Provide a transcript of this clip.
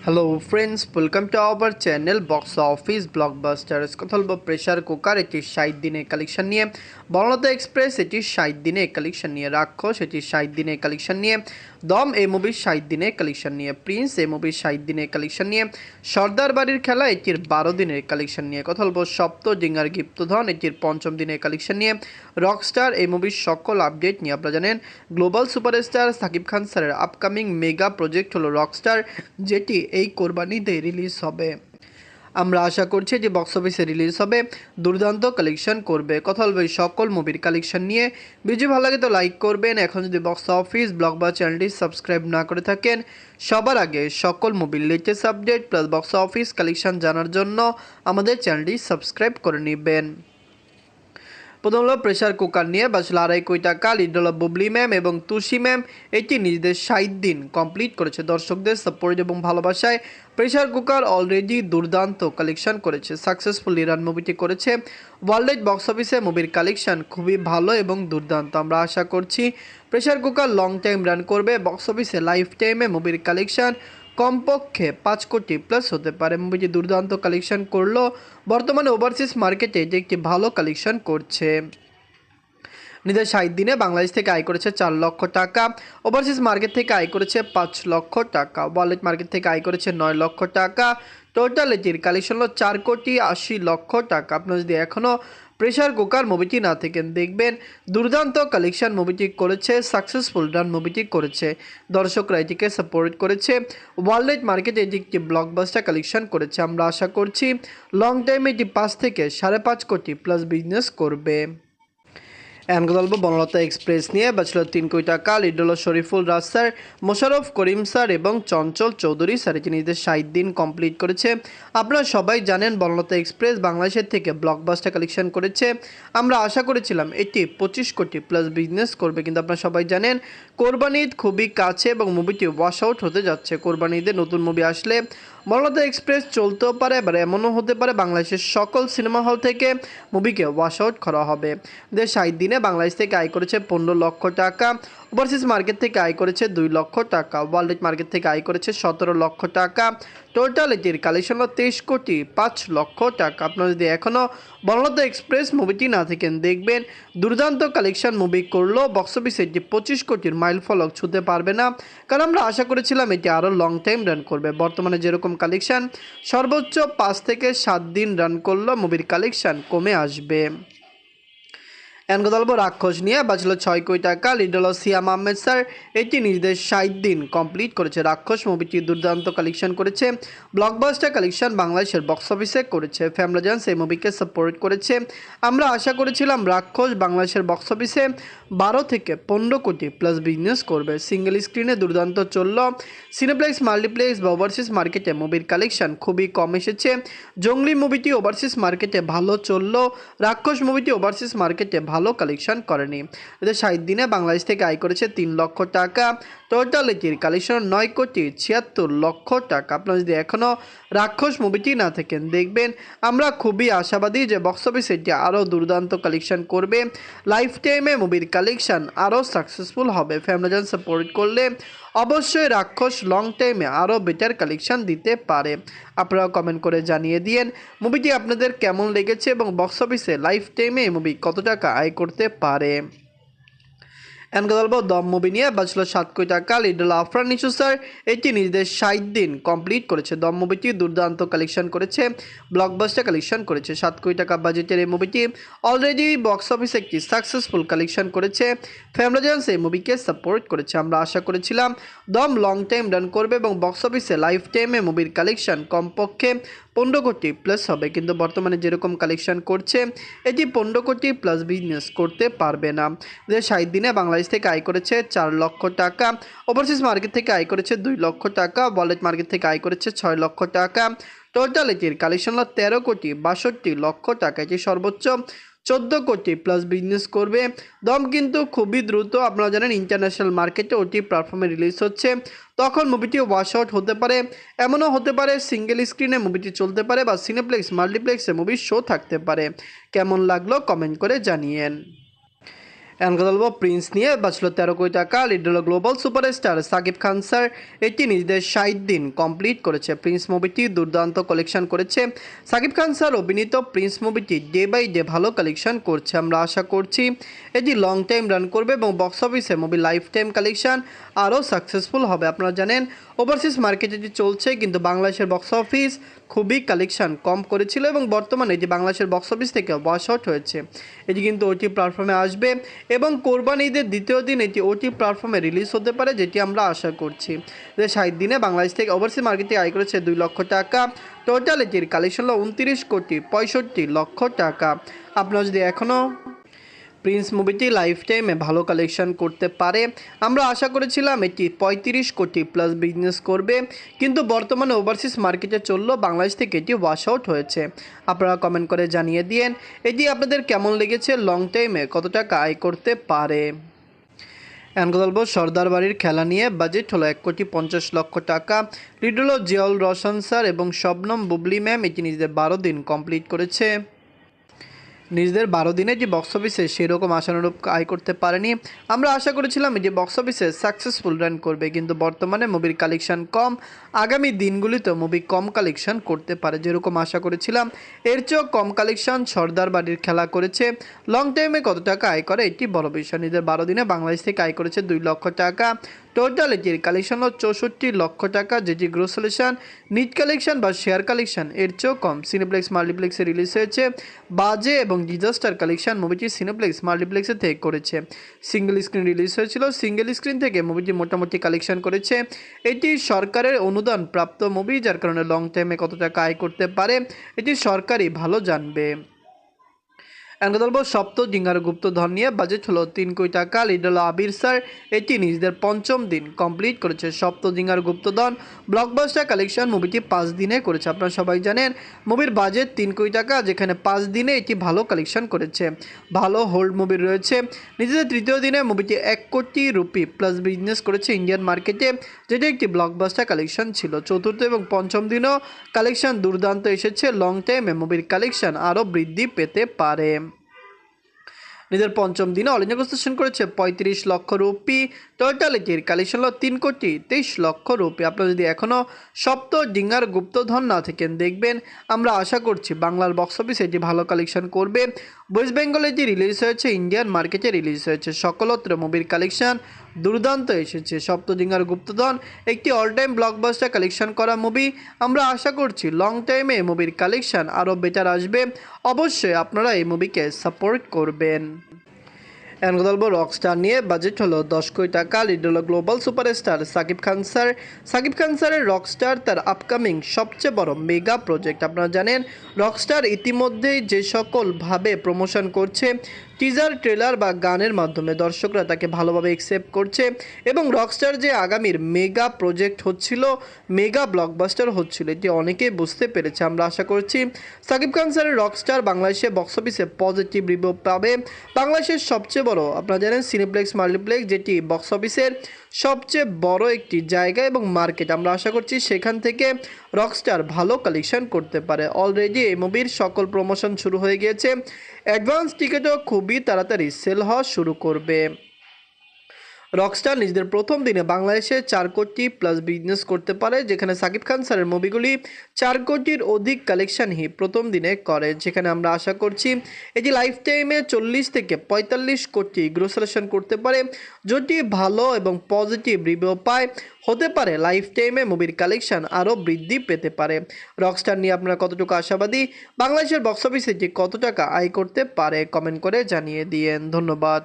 Hello friends, welcome to our channel box office blockbusters. কথা বলবো pressure cooker, এটি 60 দিনের কালেকশন নিয়ে। বনলতা এক্সপ্রেস, এটি 60 দিনের কালেকশন নিয়ে। রাক্ষস, এটি 60 দিনের কালেকশন নিয়ে। দম, এই মুভির 60 দিনের কালেকশন নিয়ে। প্রিন্স, এই মুভির 60 দিনের কালেকশন নিয়ে। সর্দার বাড়ির খেলা, এটির 12 দিনের কালেকশন নিয়ে। কথা বলবো সপ্ত ডিঙ্গার গিপ্তধন, এটির 5ম দিনের কালেকশন নিয়ে। রকস্টার, এই মুভির সকল আপডেট নিয়ে। আপনারা জানেন গ্লোবাল সুপারস্টার সাকিব খান স্যারের আপকামিং মেগা প্রজেক্ট হলো রকস্টার, যেটি এই কোরবানিতে রিলিজ হবে। আমরা আশা করছি যে বক্স অফিসে রিলিজ হবে, দুর্দান্ত কালেকশন করবে। কথা বলবে সকল মুভির কালেকশন নিয়ে। ভিডিও ভালো লাগে তো লাইক করবেন। এখন যদি বক্স অফিস ব্লগবার চ্যানেলটি সাবস্ক্রাইব না করে থাকেন, সবার আগে সকল মুভির latest update plus box office collection জানার জন্য আমাদের চ্যানেলটি সাবস্ক্রাইব করে নেবেন। প্রথম হলো প্রেশার কুকার নিয়ে। বাঁচল 2.5 কোটি টাকা। লিড হলো বুবলি ম্যাম এবং তুষি ম্যাম। এটি নিজেদের 60 দিন কমপ্লিট করেছে। দর্শকদের সাপোর্ট এবং ভালোবাসায় প্রেশার কুকার অলরেডি দুর্দান্ত কালেকশন করেছে। সাকসেসফুলি রান মুভিটি করেছে। ওয়ার্ল্ড বক্স অফিসে মুভির কালেকশন খুবই ভালো এবং দুর্দান্ত। আমরা আশা করছি pressure cooker long time run করবে। বক্স অফিসে লাইফ টাইমে মুভির কালেকশন কমপক্ষে 5 কোটি প্লাস হতে পারে। মুভিটি দুর্দান্ত কালেকশন করলো। বর্তমানে ওভারসিজ মার্কেটে এটি একটি ভালো কালেকশন করছে। নিজের 60 দিনে বাংলাদেশ থেকে আয় করেছে 4 লক্ষ টাকা। ওভারসিজ মার্কেট থেকে আয় করেছে 5 লক্ষ টাকা। ওয়ালেট মার্কেট থেকে আয় করেছে 9 লক্ষ টাকা। টোটাল এটির কালেকশন হলো 4 কোটি 80 লক্ষ টাকা। আপনারা যদি এখনও প্রেশার কুকার মুভিটি না থেকে দেখবেন, দুর্দান্ত কালেকশন মুভিটি করেছে। সাকসেসফুল রান মুভিটি করেছে। দর্শকরা এটিকে সাপোর্ট করেছে। ওয়ার্ল্ড মার্কেটে এটি একটি ব্লকবাস্টার কালেকশন করেছে। আমরা আশা করছি লং টাইমে এটি 5 থেকে 5.5 কোটি প্লাস বিজনেস করবে। এখন কথা বলবো বনলতা এক্সপ্রেস নিয়ে। বাঁচল 3 কোটি টাকা। লিড হলো শরীফুল রাজ স্যার, মোশাররফ করিম স্যার এবং চঞ্চল চৌধুরী স্যার। এটি নিজেদের 60 দিন কমপ্লিট করেছে। আপনারা সবাই জানেন বনলতা এক্সপ্রেস বাংলাদেশের থেকে ব্লকবাস্টার কালেকশন করেছে। আমরা আশা করেছিলাম এটি 25 কোটি প্লাস বিজনেস করবে, কিন্তু আপনারা সবাই জানেন কোরবানি ঈদ খুবই কাছে এবং মুভিটি ওয়াশ আউট হতে যাচ্ছে। কোরবানি ঈদে নতুন মুভি আসলে বনলতা এক্সপ্রেস চলতেও পারে, এবার এমনও হতে পারে বাংলাদেশের সকল সিনেমা হল থেকে মুভিকে ওয়াশ আউট করা হবে। 60 দিনে বাংলাদেশ থেকে আয় করেছে 15 লক্ষ টাকা। ওভারসিজ মার্কেট থেকে আয় করেছে 2 লক্ষ টাকা। ওয়ার্ল্ড মার্কেট থেকে আয় করেছে 17 লক্ষ টাকা। টোটাল এটির কালেকশন হলো 23 কোটি 5 লক্ষ টাকা। আপনারা যদি এখনও বনলতা এক্সপ্রেস মুভিটি না থাকেন দেখবেন, দুর্দান্ত কালেকশন মুভি করলো। বক্স অফিসে এটি 25 কোটির মাইল ফলক ছুঁতে পারবে না, কারণ আমরা আশা করেছিলাম এটি আরও লং টাইম রান করবে। বর্তমানে যেরকম কালেকশন সর্বোচ্চ 5 থেকে 7 দিন রান করলো, মুভির কালেকশন কমে আসবে। এখন কথা বলবো রাক্ষস নিয়ে। বাঁচল 6 কোটি টাকা। লিড হলো সিয়াম আহমেদ স্যার। এটি নিজেদের 60 দিন কমপ্লিট করেছে। রাক্ষস মুভিটি দুর্দান্ত কালেকশন করেছে। ব্লকবাস্টার কালেকশন বাংলাদেশের বক্স অফিসে করেছে। ফ্যামিলিজান্স এই মুভিকে সাপোর্ট করেছে। আমরা আশা করেছিলাম রাক্ষস বাংলাদেশের বক্স অফিসে 12 থেকে 15 কোটি প্লাস বিজনেস করবে। সিঙ্গেল স্ক্রিনে দুর্দান্ত চলল। সিনেপ্লেক্স, মাল্টিপ্লেক্স বা ওভারসিজ মার্কেটে মুভির কালেকশন খুবই কম এসেছে। জঙ্গলি মুভিটি ওভারসিজ মার্কেটে ভালো চলল। রাক্ষস মুভিটি ওভারসিজ মার্কেটে ভালো কালেকশন করেনি। এদের 60 দিনে বাংলাদেশ থেকে আয় করেছে 3 লক্ষ টাকা। টোটাল এটির কালেকশন 9 কোটি 76 লক্ষ টাকা। আপনারা যদি এখনও রাক্ষস মুভিটি না থাকেন দেখবেন, আমরা খুবই আশাবাদী যে বক্স অফিসে এটি আরও দুর্দান্ত কালেকশন করবে। লাইফ টাইমে মুভির কালেকশন আরও সাকসেসফুল হবে। ফ্যামিলিজান সাপোর্ট করলে অবশ্যই রাক্ষস লং টাইমে আরও বেটার কালেকশন দিতে পারে। আপনারা কমেন্ট করে জানিয়ে দিন মুভিটি আপনাদের কেমন লেগেছে এবং বক্স অফিসে লাইফ টাইমে এই মুভি কত টাকা আয় করতে পারে। এখন কথা বলবো দম মুভি নিয়ে। বাঁচল 7 কোটি টাকা। লিড হলো আফরান নিশু স্যার। এটি নিজেদের 60 দিন কমপ্লিট করেছে। দম মুভিটি দুর্দান্ত কালেকশন করেছে। ব্লকবাস্টার কালেকশন করেছে। 7 কোটি টাকা বাজেটের এই মুভিটি অলরেডি বক্স অফিসে একটি সাকসেসফুল কালেকশন করেছে। ফ্যামিলিজান্স এই মুভিকে সাপোর্ট করেছে। আমরা আশা করেছিলাম দম লং টাইম রান করবে এবং বক্স অফিসে লাইফ টাইমে মুভির কালেকশন কমপক্ষে 15 কোটি প্লাস হবে, কিন্তু বর্তমানে যেরকম কালেকশন করছে এটি 15 কোটি প্লাস বিজনেস করতে পারবে না। 60 দিনে বাংলাদেশ থেকে আয় করেছে 4 লক্ষ টাকা। ওভারসিজ মার্কেট থেকে আয় করেছে 2 লক্ষ টাকা। ওয়ালেট মার্কেট থেকে আয় করেছে 6 লক্ষ টাকা। টোটাল এটির কালেকশন হলো 13 কোটি 62 লক্ষ টাকা। এটি সর্বোচ্চ 14 কোটি প্লাস বিজনেস করবে। দম কিন্তু খুবই দ্রুত, আপনারা জানেন ইন্টারন্যাশনাল মার্কেটে ওটি প্ল্যাটফর্মে রিলিজ হচ্ছে, তখন মুভিটি ওয়াশ আউট হতে পারে। এমনও হতে পারে সিঙ্গেল স্ক্রিনে মুভিটি চলতে পারে বা সিনেপ্লেক্স মাল্টিপ্লেক্সে মুভির শো থাকতে পারে। কেমন লাগলো কমেন্ট করে জানিয়েন। এখন কথা বলবো প্রিন্স নিয়ে, বাঁচল 13 কোটি টাকা। লিড হলো global superstar Shakib Khan sir, এটি নিজেদের 60 দিন কমপ্লিট করেছে। প্রিন্স মুভিটি দুর্দান্ত কালেকশন করেছে। সাকিব খান স্যার অভিনীত প্রিন্স মুভিটি ডে বাই ডে ভালো কালেকশন করছে। আমরা আশা করছি এটি লং টাইম রান করবে এবং বক্স অফিসে মুভি লাইফ টাইম কালেকশন আরও সাকসেসফুল হবে। আপনারা জানেন ওভারসিজ মার্কেটে এটি চলছে, কিন্তু বাংলাদেশের বক্স অফিস খুবই কালেকশন কম করেছিল এবং বর্তমানে এটি বাংলাদেশের বক্স অফিস থেকে ওয়াশ আউট হয়েছে। এটি কিন্তু ওটি প্ল্যাটফর্মে আসবে এবং কোরবানি ঈদের দ্বিতীয় দিন এটি ওটি প্ল্যাটফর্মে রিলিজ হতে পারে, যেটি আমরা আশা করছি। 60 দিনে বাংলাদেশ থেকে ওভারসিজ মার্কেটে আয় করেছে 2 লক্ষ টাকা। টোটাল এটির কালেকশন হলো 29,65,00,000 টাকা। আপনারা যদি এখনও প্রিন্স মুভিটি লাইফ টাইমে ভালো কালেকশন করতে পারে, আমরা আশা করেছিলাম এটি 35 কোটি প্লাস বিজনেস করবে, কিন্তু বর্তমানে ওভারসিজ মার্কেটে চললো, বাংলাদেশ থেকে এটি ওয়াশ আউট হয়েছে। আপনারা কমেন্ট করে জানিয়ে দিয়েন এটি আপনাদের কেমন লেগেছে, লং টাইমে কত টাকা আয় করতে পারে। এখন কথা বলবো সর্দার বাড়ির খেলা নিয়ে। বাজেট হলো 1,50,00,000 টাকা। লিড হলো জিয়াউল রোশন স্যার এবং শবনম বুবলি ম্যাম, এটি নিজেদের 12 দিন কমপ্লিট করেছে। নিজেদের 12 দিনে যে বক্স অফিসে সেরকম আশানুরূপ আয় করতে পারেনি। আমরা আশা করেছিলাম যে বক্স অফিসে সাকসেসফুল রান করবে, কিন্তু বর্তমানে মুভির কালেকশন কম। আগামী দিনগুলিতে মুভি কম কালেকশন করতে পারে, যেরকম আশা করেছিলাম এর চেয়েও কম কালেকশন সর্দার বাড়ির খেলা করেছে। লং টাইমে কত টাকা আয় করে এটি বড় বিষয়। নিজেদের 12 দিনে বাংলাদেশ থেকে আয় করেছে 2 লক্ষ টাকা। টোটাল এটির কালেকশন হলো 64 লক্ষ টাকা, যেটি গ্রোস কালেকশন নিট কালেকশন বা শেয়ার কালেকশন এর চেয়েও কম। সিনেপ্লেক্স মাল্টিপ্লেক্সে রিলিজ হয়েছে। বাজে এবং ডিজাস্টার কালেকশন মুভিটি সিনেপ্লেক্স মাল্টিপ্লেক্সে থেকে করেছে। সিঙ্গেল স্ক্রিন রিলিজ হয়েছিল, সিঙ্গেল স্ক্রিন থেকে মুভিটি মোটামুটি কালেকশন করেছে। এটি সরকারের অনুদান প্রাপ্ত মুভি, যার কারণে লং টাইমে কত টাকা আয় করতে পারে এটি সরকারই ভালো জানবে। এখন কথা বলবো সপ্ত জিঙ্গার গুপ্তধন নিয়ে। বাজেট হলো 3 কোটি টাকা। লিড হলো আবির স্যার, এটি নিজেদের 5ম দিন কমপ্লিট করেছে। সপ্ত জিঙ্গার গুপ্তধন ব্লকবাস্টার কালেকশন মুভিটি 5 দিনে করেছে। আপনারা সবাই জানেন মুভির বাজেট 3 কোটি টাকা, যেখানে 5 দিনে এটি ভালো কালেকশন করেছে। ভালো হোল্ড মুভি রয়েছে। নিজেদের 3য় দিনে মুভিটি 1 কোটি রুপি প্লাস বিজনেস করেছে ইন্ডিয়ান মার্কেটে, যেটি একটি ব্লকবাস্টার কালেকশন ছিল। 4র্থ এবং 5ম দিনও কালেকশন দুর্দান্ত এসেছে। লং টাইমে মুভির কালেকশন আরও বৃদ্ধি পেতে পারে। নিজের 5ম দিনে অল ইন্ডিয়া কনসেশন করেছে 35 লক্ষ রুপি। টোটাল এটির কালেকশন হলো 3,23,00,000 রুপি। আপনারা যদি এখনও সপ্ত ডিঙ্গার গুপ্তধন না থাকেন দেখবেন, আমরা আশা করছি বাংলার বক্স অফিসে এটি ভালো কালেকশন করবে। ওয়েস্ট বেঙ্গলে এটি রিলিজ হয়েছে, ইন্ডিয়ান মার্কেটে রিলিজ হয়েছে। সকলত্র মুভির কালেকশন দুর্দান্ত এসেছে। সপ্তজিঙ্গার গুপ্তধন একটি অল টাইম ব্লকবাস্টার কালেকশন করা মুভি। আমরা আশা করছি লং টাইমে মুভির কালেকশন আরও বেটার আসবে। অবশ্যই আপনারা এই মুভিকে সাপোর্ট করবেন। এখন কথা বলবো রকস্টার নিয়ে। বাজেট হলো 10 কোটি টাকা। লিড হলো global superstar Shakib Khan sir. Shakib Khan স্যারের রকস্টার তার আপকামিং সবচেয়ে বড় মেগা প্রজেক্ট। আপনারা জানেন রকস্টার ইতিমধ্যেই যে সকলভাবে প্রমোশন করছে, টিজার ট্রেলার বা গানের মাধ্যমে দর্শকরা তাকে ভালোভাবে অ্যাকসেপ্ট করছে এবং রকস্টার যে আগামীর মেগা প্রজেক্ট হচ্ছিল, মেগা ব্লকবাস্টার হচ্ছিল, এটি অনেকেই বুঝতে পেরেছে। আমরা আশা করছি সাকিব খান স্যারের রকস্টার বাংলাদেশে বক্স অফিসে পজিটিভ রিভিউ পাবে। বাংলাদেশের সবচেয়ে বড় আপনারা জানেন সিনেপ্লেক্স মাল্টিপ্লেক্স, যেটি বক্স অফিসের সবচেয়ে বড় একটি জায়গা এবং মার্কেট। আমরা আশা করছি সেখান থেকে রকস্টার ভালো কালেকশন করতে পারে। অলরেডি এই মুভির সকল প্রমোশন শুরু হয়ে গিয়েছে। অ্যাডভান্স টিকিটও খুবই তাড়াতাড়ি সেল হওয়া শুরু করবে। রকস্টার নিজেদের 1ম দিনে বাংলাদেশে 4 কোটি প্লাস বিজনেস করতে পারে, যেখানে সাকিব খান স্যারের মুভিগুলি 4 কোটির অধিক কালেকশনই 1ম দিনে করে, যেখানে আমরা আশা করছি এটি লাইফ টাইমে 40 থেকে 45 কোটি গ্রোস কালেকশন করতে পারে। যদি ভালো এবং পজিটিভ রিভিউ পায়, হতে পারে লাইফ টাইমে মুভির কালেকশন আরও বৃদ্ধি পেতে পারে। রকস্টার নিয়ে আপনারা কতটুকু আশাবাদী, বাংলাদেশের বক্স অফিসে এটি কত টাকা আয় করতে পারে, কমেন্ট করে জানিয়ে দিয়েন। ধন্যবাদ।